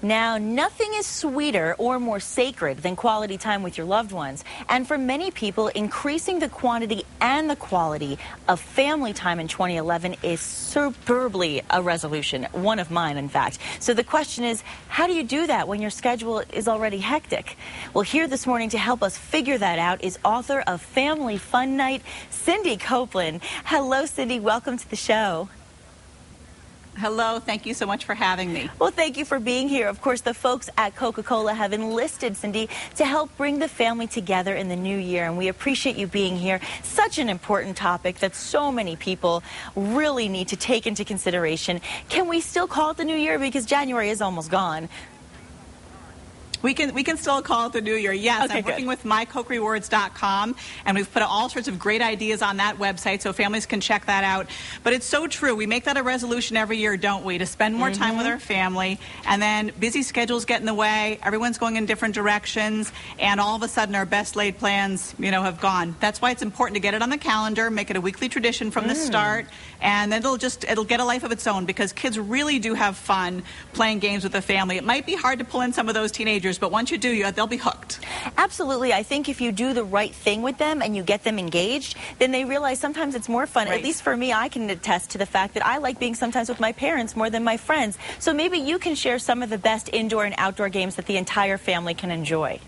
Now, nothing is sweeter or more sacred than quality time with your loved ones. And for many people, increasing the quantity and the quality of family time in 2011 is superbly a resolution, one of mine, in fact. So the question is, how do you do that when your schedule is already hectic? Well, here this morning to help us figure that out is author of Family Fun Night, Cindy Copeland. Hello, Cindy. Welcome to the show. Hello, thank you so much for having me. Well, thank you for being here. Of course, the folks at Coca-Cola have enlisted Cindy to help bring the family together in the new year, and we appreciate you being here. Such an important topic that so many people really need to take into consideration. Can we still call it the new year? Because January is almost gone. We can still call it the new year. Yes, okay, I'm working with mycokerewards.com, and we've put all sorts of great ideas on that website so families can check that out. But it's so true. We make that a resolution every year, don't we, to spend more time with our family, and then busy schedules get in the way, everyone's going in different directions, and all of a sudden our best laid plans, have gone. That's why it's important to get it on the calendar, make it a weekly tradition from the start, and then it'll get a life of its own, because kids really do have fun playing games with the family. It might be hard to pull in some of those teenagers, but once you do, they'll be hooked. Absolutely. I think if you do the right thing with them and you get them engaged, then they realize sometimes it's more fun. Right. At least for me, I can attest to the fact that I like being sometimes with my parents more than my friends. So maybe you can share some of the best indoor and outdoor games that the entire family can enjoy.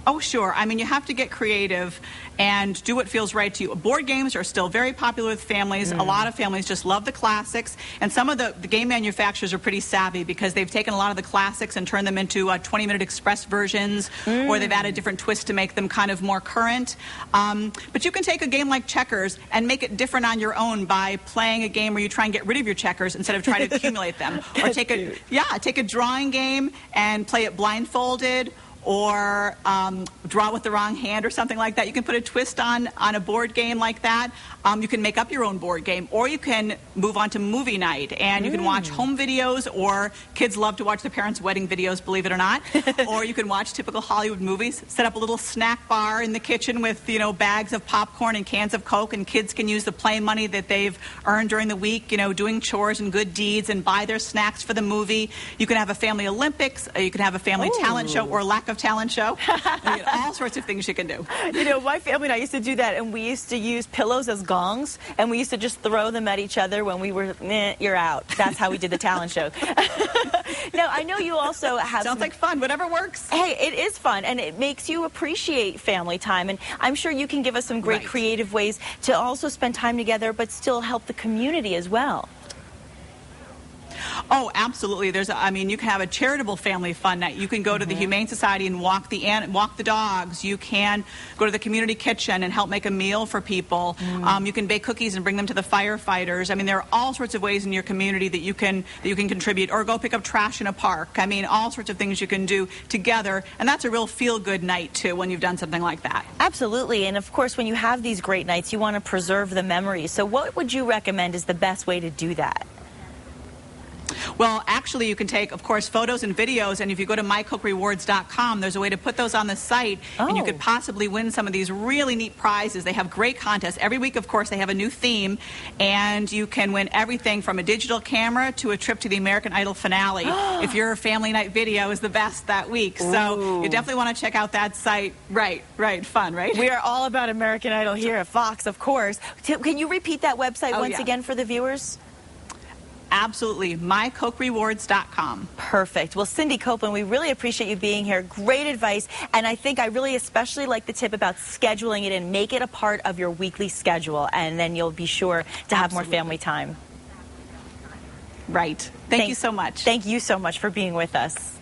Oh, sure. I mean, you have to get creative and do what feels right to you. Board games are still very popular with families. A lot of families just love the classics. And some of the game manufacturers are pretty savvy, because they've taken a lot of the classics and turned them into 20-minute express versions, or they've added different twists to make them kind of more current. But you can take a game like checkers and make it different on your own by playing a game where you try and get rid of your checkers instead of trying to accumulate them. Or take a drawing game and play it blindfolded, or draw with the wrong hand or something like that. You can put a twist on a board game like that. You can make up your own board game, or you can move on to movie night, and you can watch home videos, or kids love to watch their parents' wedding videos, believe it or not. Or you can watch typical Hollywood movies, set up a little snack bar in the kitchen with, bags of popcorn and cans of Coke, and kids can use the play money that they've earned during the week, doing chores and good deeds, and buy their snacks for the movie. You can have a family Olympics, you can have a family talent show, or lack of talent show. All sorts of things you can do. My family and I used to do that, and we used to use pillows as gongs, and we used to just throw them at each other when we were, you're out. That's how we did the talent show. Now, I know you also have... Sounds like fun. Whatever works. Hey, it is fun, and it makes you appreciate family time, and I'm sure you can give us some great creative ways to also spend time together, but still help the community as well. Oh, absolutely. You can have a charitable family fun night. You can go to the Humane Society and walk the dogs. You can go to the community kitchen and help make a meal for people. You can bake cookies and bring them to the firefighters. I mean, there are all sorts of ways in your community that you can contribute, or go pick up trash in a park. I mean, all sorts of things you can do together, and that's a real feel-good night too when you've done something like that. Absolutely, and of course, when you have these great nights, you want to preserve the memories. So, what would you recommend is the best way to do that? Well, actually, you can take, of course, photos and videos, and if you go to mycokerewards.com, there's a way to put those on the site, and you could possibly win some of these really neat prizes. They have great contests. Every week, of course, they have a new theme, and you can win everything from a digital camera to a trip to the American Idol finale if your family night video is the best that week. So you definitely want to check out that site. Right, fun, right? We are all about American Idol here at Fox, of course. Can you repeat that website once again for the viewers? Absolutely. mycokerewards.com. Perfect. Well, Cindy Copeland, we really appreciate you being here. Great advice. And I think I really especially like the tip about scheduling it in. Make it a part of your weekly schedule, and then you'll be sure to have more family time. Right. Thank you so much. Thank you so much for being with us.